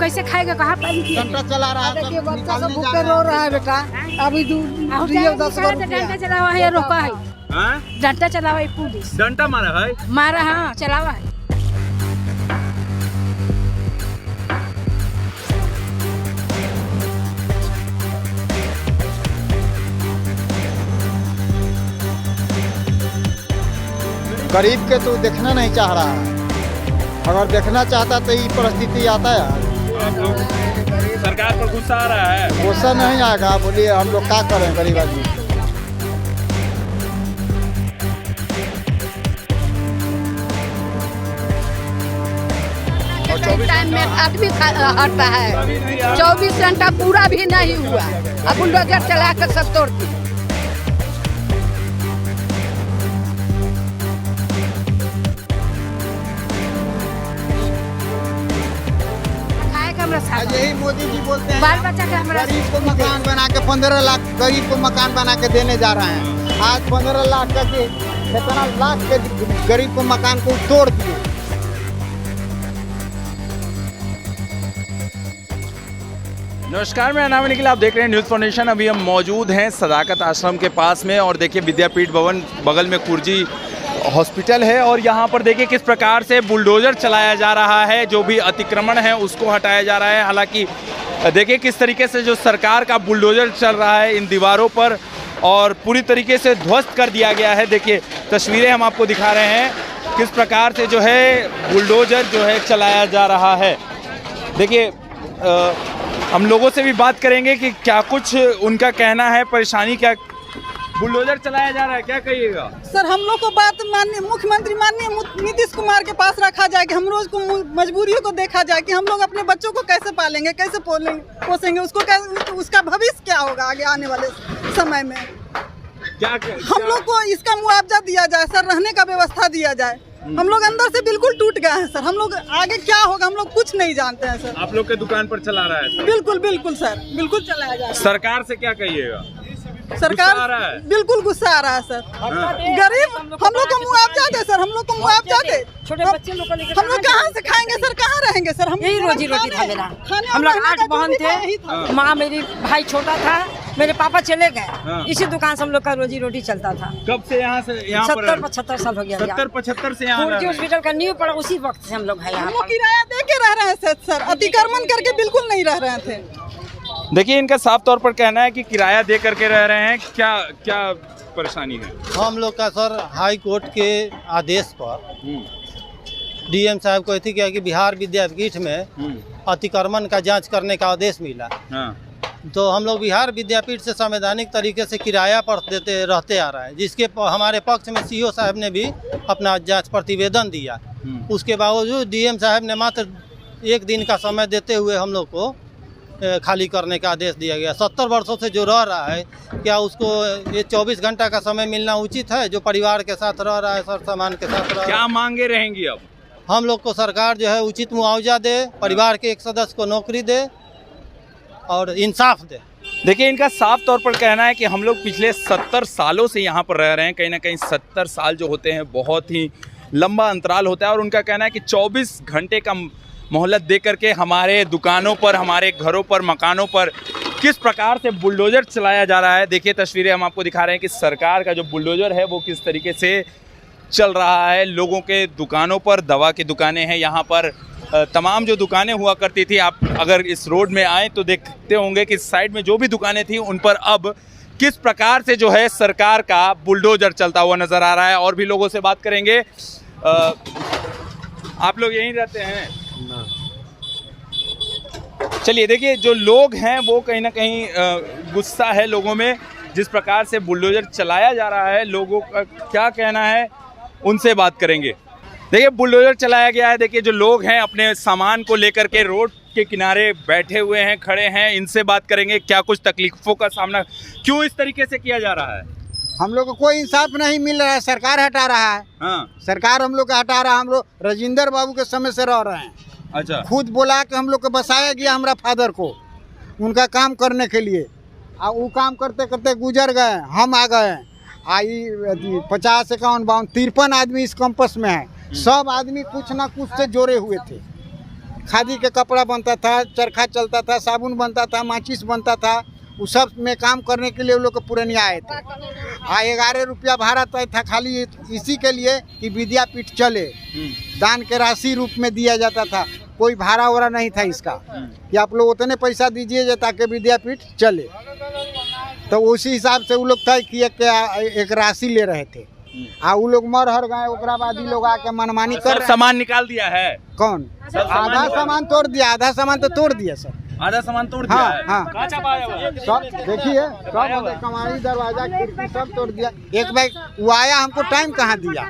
कैसे खाएगा, कहाँ पानी पिएगा? डंडा चला रहा है, देखिए सब बच्चा सब निकालने भूखे जा रो रहे रहा है बेटा। अभी दियो 10 डंडा रुपया। चला हुआ है या रोका है? हाँ? डंडा चला हुआ है पुलिस। डंडा मारा है? मारा, हाँ चला हुआ है। गरीब के तो देखना नहीं चाह रहा है। अगर देखना चाहता तो ये परिस्थिति आता है। आप लोग सरकार पर गुस्सा आ रहा है? गुस्सा नहीं आएगा, बोलिए हम लोग क्या करें गरीब आदमी। टाइम में आदमी हटता है, 24 घंटा पूरा भी नहीं हुआ, अब बुलडोजर चला कर सब तोड़ दी। खाएगा हमरा साथ। यही मोदी जी बोलते हैं, बाल बच्चा के हमरा गरीब को मकान बना के 15 लाख गरीब को मकान बना के देने जा रहे हैं। आज 15 लाख का के 17 लाख के गरीब को मकान को तोड़ दिए। नमस्कार, मेरा नाम है निखिल, आप देख रहे हैं न्यूज़ फाउंडेशन। अभी हम मौजूद हैं सदाकत आश्रम के पास में और देखिए विद्यापीठ भवन बगल में कुर्जी हॉस्पिटल है और यहाँ पर देखिए किस प्रकार से बुलडोज़र चलाया जा रहा है, जो भी अतिक्रमण है उसको हटाया जा रहा है। हालांकि देखिए किस तरीके से जो सरकार का बुलडोज़र चल रहा है इन दीवारों पर और पूरी तरीके से ध्वस्त कर दिया गया है। देखिए तस्वीरें हम आपको दिखा रहे हैं किस प्रकार से जो है बुलडोज़र जो है चलाया जा रहा है। देखिए हम लोगों से भी बात करेंगे कि क्या कुछ उनका कहना है, परेशानी क्या। बुलडोजर चलाया जा रहा है, क्या कहिएगा? सर हम लोग को बात माननीय मुख्यमंत्री माननीय नीतीश कुमार के पास रखा जाए कि हम रोज को मजबूरियों को देखा जाए कि हम लोग अपने बच्चों को कैसे पालेंगे, कैसे पोसेंगे, उसका भविष्य क्या होगा आगे आने वाले समय में। हम लोग को इसका मुआवजा दिया जाए सर, रहने का व्यवस्था दिया जाए। हम लोग अंदर से बिल्कुल टूट गए हैं सर, हम लोग आगे क्या होगा हम लोग कुछ नहीं जानते हैं सर। आप लोग के दुकान पर चला रहा है? बिल्कुल बिल्कुल सर, बिल्कुल चलाया जाए। सरकार से क्या कहिएगा? सरकार गुस्सा आ रहा है? बिल्कुल गुस्सा आ रहा है सर। गरीब हम लोग को मुआवजा दे सर, हम लोग को मुआवजा दे। छोटे बच्चे लोग को लेकर हम लोग कहाँ से खाएंगे सर, कहाँ रहेंगे सर? हम यही रोजी रोटी था मेरा। हम लोग 8 बहन थे, माँ मेरी भाई छोटा था, मेरे पापा चले गए, इसी दुकान से हम लोग का रोजी रोटी चलता था। कब से यहाँ से यहाँ पर? 70-75 साल हो गया। 70-75 से यहाँ कुर्जी हॉस्पिटल का नींव पड़ा उसी वक्त से हम लोग है यहाँ हम लोग पर। किराया दे के रह रहे हैं सर, अतिक्रमण करके बिल्कुल नहीं रह रहे थे। देखिए इनका साफ तौर पर कहना है कि किराया दे करके रह रहे हैं। क्या क्या परेशानी है? हम लोग का सर हाई कोर्ट के आदेश पर डीएम साहब को थी कि बिहार विद्यापीठ में अतिक्रमण का जांच करने का आदेश मिला। तो हम लोग बिहार विद्यापीठ से संवैधानिक तरीके से किराया पर देते रहते आ रहा है, जिसके हमारे पक्ष में सीओ साहब ने भी अपना जांच प्रतिवेदन दिया। उसके बावजूद डीएम साहब ने मात्र 1 दिन का समय देते हुए हम लोग को खाली करने का आदेश दिया गया। 70 वर्षों से जो रह रहा है, क्या उसको ये 24 घंटा का समय मिलना उचित है? जो परिवार के साथ रह रहा है, सर सामान के साथ रह रहा है। क्या मांगे रहेंगी अब? हम लोग को सरकार जो है उचित मुआवजा दे, परिवार के एक सदस्य को नौकरी दे और इंसाफ दे। देखिए इनका साफ तौर पर कहना है कि हम लोग पिछले 70 सालों से यहाँ पर रह रहे हैं। कहीं ना कहीं 70 साल जो होते हैं बहुत ही लंबा अंतराल होता है और उनका कहना है कि 24 घंटे का मोहलत दे करके हमारे दुकानों पर, हमारे घरों पर, मकानों पर किस प्रकार से बुलडोज़र चलाया जा रहा है। देखिए तस्वीरें हम आपको दिखा रहे हैं कि सरकार का जो बुलडोज़र है वो किस तरीके से चल रहा है। लोगों के दुकानों पर, दवा की दुकानें हैं यहाँ पर, तमाम जो दुकानें हुआ करती थी, आप अगर इस रोड में आए तो देखते होंगे कि साइड में जो भी दुकानें थी उन पर अब किस प्रकार से जो है सरकार का बुलडोज़र चलता हुआ नज़र आ रहा है। और भी लोगों से बात करेंगे। आप लोग यहीं रहते हैं? चलिए देखिए जो लोग हैं वो कहीं ना कहीं गुस्सा है लोगों में, जिस प्रकार से बुलडोज़र चलाया जा रहा है। लोगों का क्या कहना है उनसे बात करेंगे। देखिए बुलडोज़र चलाया गया है, देखिए जो लोग हैं अपने सामान को लेकर के रोड के किनारे बैठे हुए हैं, खड़े हैं। इनसे बात करेंगे क्या कुछ तकलीफों का सामना क्यों इस तरीके से किया जा रहा है। हम लोग को कोई इंसाफ नहीं मिल रहा है, सरकार हटा रहा है। सरकार हम लोग का हटा रहा है। हम लोग राजेंद्र बाबू के समय से रह रहे हैं। अच्छा, खुद बोला कि हम लोग को बसाया गया हमारा फादर को उनका काम करने के लिए, वो काम करते करते गुजर गए, हम आ गए। आई 50 51 52 53 आदमी इस कैंपस में है। सब आदमी कुछ ना कुछ से जोड़े हुए थे। खादी के कपड़ा बनता था, चरखा चलता था, साबुन बनता था, माचिस बनता था। उस सब में काम करने के लिए वो लोग को पूर्णिया आए थे। 11 रुपया भाड़ा तय था खाली इसी के लिए कि विद्यापीठ चले। दान के राशि रूप में दिया जाता था, कोई भाड़ा वाड़ा नहीं था इसका कि आप लोग उतने पैसा दीजिए ताकि विद्यापीठ चले। तो उसी हिसाब से वो लोग तय किए एक राशि ले रहे थे। वो लोग मर हर गए, ओकरा बाद लोग आके मनमानी कर सामान निकाल दिया है। कौन? आधा सामान तोड़ दिया, आधा सामान तो तोड़ दिया सर, आधा सामान तोड़ दिया है। हाँ। सब देखिए, सब कमाड़ी दरवाजा खिड़की सब तोड़ दिया। एक भाई वो आया, हमको टाइम कहाँ दिया।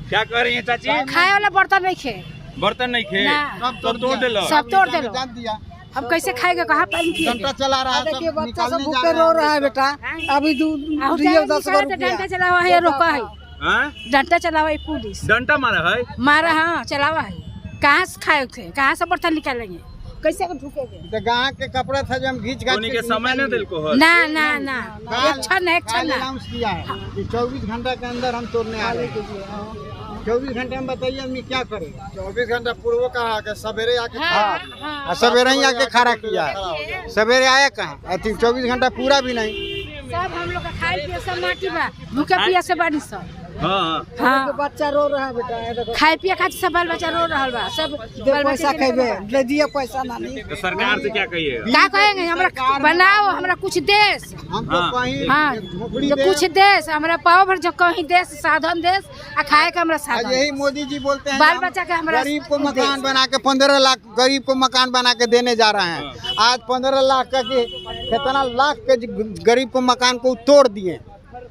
क्या कह रही है चाची? खाए वाला बर्तन नहीं खे, बर्तन नहीं खे, सब तो तोड़ दे लो, सब तोड़ दे लो। जान दिया, हम कैसे खाएंगे, कहाँ पानी पिएंगे? डंडा चला रहा है, देखिए सब बच्चा सब निकालने भूखे जा रो रहा रहा है बेटा। अभी दिए 10 रुपया। डंडा चलावा है, रोका है, हाँ? डंडा चलावा है, पुलिस डंडा मारा है, मारा। हाँ चलावा है। कहाँ से खाए थे, कहाँ से बर्तन निकालेंगे, कैसे ढूकेंगे? तो गाँव के कपड़ा था जो हम घींच उन्हीं के समय न दिल को है। ना ना ना, एक क्षण एक क्षण ना। अनाउंस किया है कि 24 घंटा के अंदर हम तोड़ने आ रहे हैं। 24 घंटे में बताइए आदमी क्या करेगा। 24 घंटा पूर्व कहा के सवेरे आके, हाँ सवेरे ही आके खड़ा किया है। सवेरे आया कहाँ, 24 घंटा पूरा भी नहीं। सब हम लोग का खाए पिए सब माटी बा, भूखे पिया से बानी सब। हाँ बच्चा रो रहा है बेटा। खाए पिए खातिर सब बाल बच्चा रो रहा बा, सब पैसा खेबे दे दिए, पैसा नहीं। तो सरकार से क्या कहिएगा? क्या कहेंगे? हमरा बनाओ, हमरा कुछ देश, हमको कहीं हाँ झोपड़ी जो दे। कुछ देश, हमरा पाव भर जो कहीं देश, साधन देश, आ खाए के हमरा आज साधन। यही मोदी जी बोलते हैं बाल हम बच्चा के हमरा गरीब को मकान बना के 15 लाख गरीब को मकान बना के देने जा रहे हैं। आज 15 लाख का के कितना लाख के गरीब को मकान को तोड़ दिए,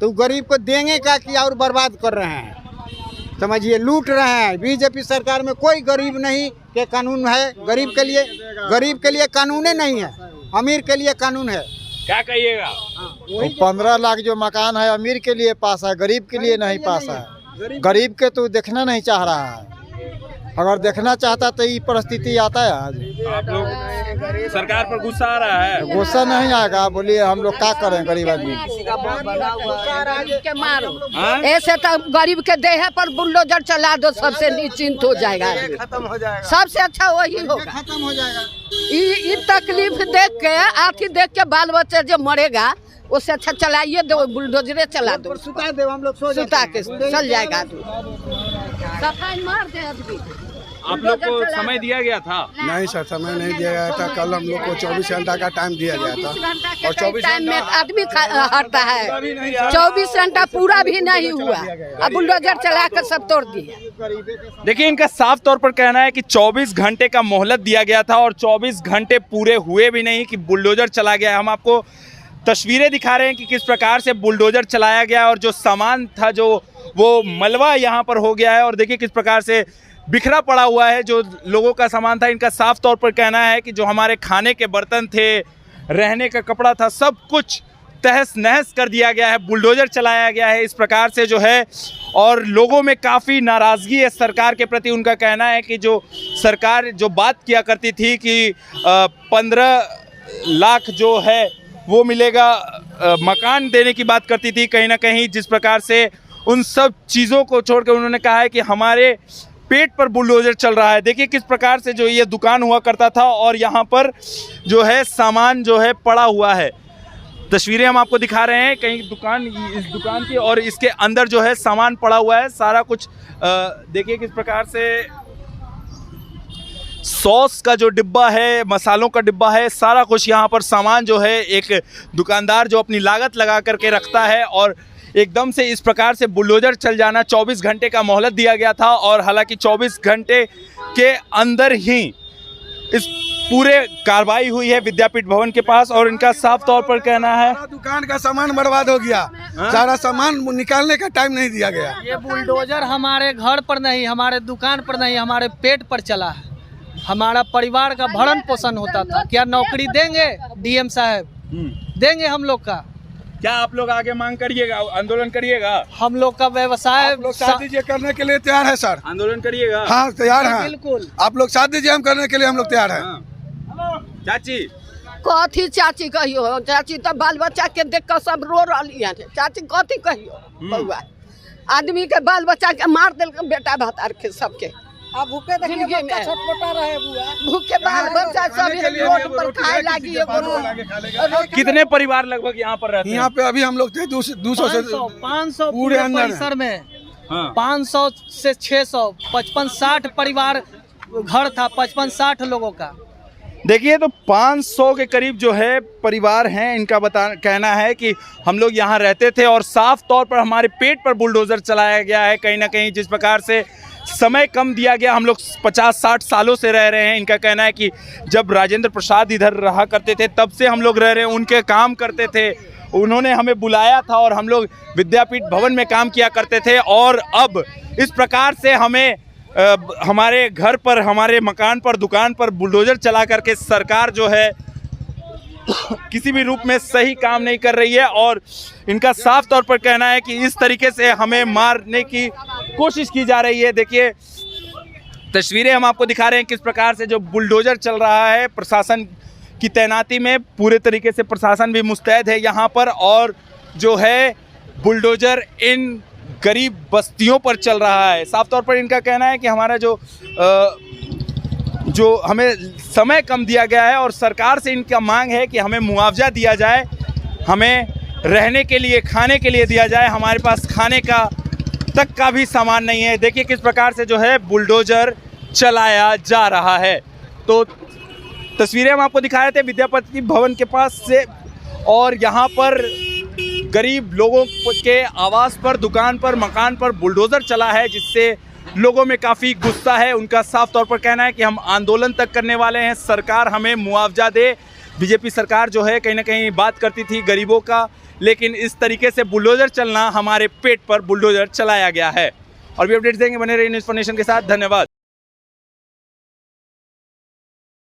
तो गरीब को देंगे क्या कि और बर्बाद कर रहे हैं। समझिए, लूट रहे हैं। बीजेपी सरकार में कोई गरीब नहीं के कानून है, गरीब के लिए कानून नहीं है, अमीर के लिए कानून है। क्या कहिएगा? 15 लाख जो मकान है अमीर के लिए पास है, गरीब के लिए नहीं पास है। गरीब के तो देखना नहीं चाह रहा है। अगर देखना चाहता तो ये परिस्थिति आता है। आज आप लोग सरकार पर गुस्सा आ रहा है? गुस्सा नहीं आएगा, बोलिए हम लोग क्या करें गरीब आदमी। के मारो, ऐसे तो गरीब के देह पर बुलडोजर चला दो, सबसे निश्चिंत हो जाएगा, खत्म हो जाएगा, सबसे अच्छा वही होगा। खत्म हो जाएगा। ये तकलीफ देख के, आखिर देख के बाल बच्चा जो मरेगा, उससे अच्छा चलाइए दो, बुलडोजरे चला दो, सुता दे, हम लोग सुता के चल जाएगा आदमी। सफाई मार दे आदमी। आप लोग को समय दिया गया था? नहीं सर, समय नहीं दिया गया था। कल हम लोग को 24 घंटा का टाइम दिया गया था, और 24 टाइम में आदमी हटता है। 24 घंटा पूरा भी नहीं हुआ, अब बुलडोजर चला कर सब तोड़ दिया। देखिए, इनका साफ तौर पर कहना है कि 24 घंटे का मोहलत दिया गया था और 24 घंटे पूरे हुए भी नहीं कि बुलडोजर चला गया। हम आपको तस्वीरें दिखा रहे हैं कि किस प्रकार से बुलडोजर चलाया गया और जो सामान था जो वो मलबा यहाँ पर हो गया है। और देखिए किस प्रकार से बिखरा पड़ा हुआ है जो लोगों का सामान था। इनका साफ तौर पर कहना है कि जो हमारे खाने के बर्तन थे, रहने का कपड़ा था, सब कुछ तहस नहस कर दिया गया है, बुलडोजर चलाया गया है इस प्रकार से जो है। और लोगों में काफ़ी नाराज़गी है सरकार के प्रति। उनका कहना है कि जो सरकार जो बात किया करती थी कि 15 लाख जो है वो मिलेगा, मकान देने की बात करती थी, कहीं ना कहीं जिस प्रकार से उन सब चीज़ों को छोड़कर उन्होंने कहा है कि हमारे पेट पर बुलडोजर चल रहा है। देखिए किस प्रकार से जो ये दुकान हुआ करता था और यहाँ पर जो है सामान जो है पड़ा हुआ है। तस्वीरें हम आपको दिखा रहे हैं, कहीं दुकान, इस दुकान की, और इसके अंदर जो है सामान पड़ा हुआ है सारा कुछ। देखिए किस प्रकार से सॉस का जो डिब्बा है, मसालों का डिब्बा है, सारा कुछ यहाँ पर सामान जो है एक दुकानदार जो अपनी लागत लगा करके रखता है और एकदम से इस प्रकार से बुलडोजर चल जाना। 24 घंटे का मोहलत दिया गया था और हालांकि 24 घंटे के अंदर ही इस पूरे कार्रवाई हुई है विद्यापीठ भवन के पास। और इनका साफ तौर पर कहना है दुकान का सामान बर्बाद हो गया, सारा सामान निकालने का टाइम नहीं दिया गया। ये बुलडोजर हमारे घर पर नहीं, हमारे दुकान पर नहीं, हमारे पेट पर चला है। हमारा परिवार का भरण पोषण होता था। क्या नौकरी देंगे डीएम साहब? देंगे हम लोग का। क्या आप लोग आगे मांग करिएगा, आंदोलन करिएगा? हम लोग का व्यवसाय आप लोग साथ दीजिए, करने के लिए तैयार है सर। आंदोलन करिएगा? हाँ तैयार हैं, बिल्कुल। आप लोग साथ दीजिए, हम करने के लिए हम लोग तैयार हैं। चाची कथी चाची कहियो, चाची तो बाल बच्चा के देख कर सब रो रही है। चाची कथी कहियो, बउआ आदमी के बाल बच्चा के मार दिल बेटा भातार के सबके। आप भूखे देखिए जिंदगी बच्चा में। छटपटा रहे बुआ भूखे बाल बच्चा सब रोड पर खाए लगी है। कितने परिवार लगभग यहाँ पर रहते हैं? यहाँ पे अभी हम लोग थे 200 से 500 पूरे पूरे अंदर परिसर में हाँ। 500 से 600 55-60 परिवार घर था 55-60 लोगों का। देखिए तो 500 के करीब जो है परिवार हैं, इनका कहना है कि हम लोग यहाँ रहते थे और साफ तौर पर हमारे पेट पर बुलडोज़र चलाया गया है। कहीं ना कहीं जिस प्रकार से समय कम दिया गया, हम लोग 50-60 सालों से रह रहे हैं। इनका कहना है कि जब राजेंद्र प्रसाद इधर रहा करते थे तब से हम लोग रह रहे हैं, उनके काम करते थे, उन्होंने हमें बुलाया था और हम लोग विद्यापीठ भवन में काम किया करते थे। और अब इस प्रकार से हमें हमारे घर पर, हमारे मकान पर, दुकान पर बुलडोज़र चला करके सरकार जो है किसी भी रूप में सही काम नहीं कर रही है। और इनका साफ तौर पर कहना है कि इस तरीके से हमें मारने की कोशिश की जा रही है। देखिए तस्वीरें हम आपको दिखा रहे हैं किस प्रकार से जो बुलडोज़र चल रहा है। प्रशासन की तैनाती में पूरे तरीके से प्रशासन भी मुस्तैद है यहाँ पर, और जो है बुलडोज़र इन गरीब बस्तियों पर चल रहा है। साफ तौर पर इनका कहना है कि हमारा जो हमें समय कम दिया गया है और सरकार से इनका मांग है कि हमें मुआवजा दिया जाए, हमें रहने के लिए, खाने के लिए दिया जाए। हमारे पास खाने का तक का भी सामान नहीं है। देखिए किस प्रकार से जो है बुलडोज़र चलाया जा रहा है। तो तस्वीरें हम आपको दिखा रहे थे विद्यापति भवन के पास से, और यहाँ पर गरीब लोगों के आवास पर, दुकान पर, मकान पर बुलडोज़र चला है, जिससे लोगों में काफ़ी गुस्सा है। उनका साफ तौर पर कहना है कि हम आंदोलन तक करने वाले हैं, सरकार हमें मुआवजा दे। बीजेपी सरकार जो है कहीं ना कहीं बात करती थी गरीबों का, लेकिन इस तरीके से बुलडोज़र चलना, हमारे पेट पर बुलडोज़र चलाया गया है। और भी अपडेट्स देंगे, बने रहिए न्यूज़ फॉर नेशन के साथ। धन्यवाद।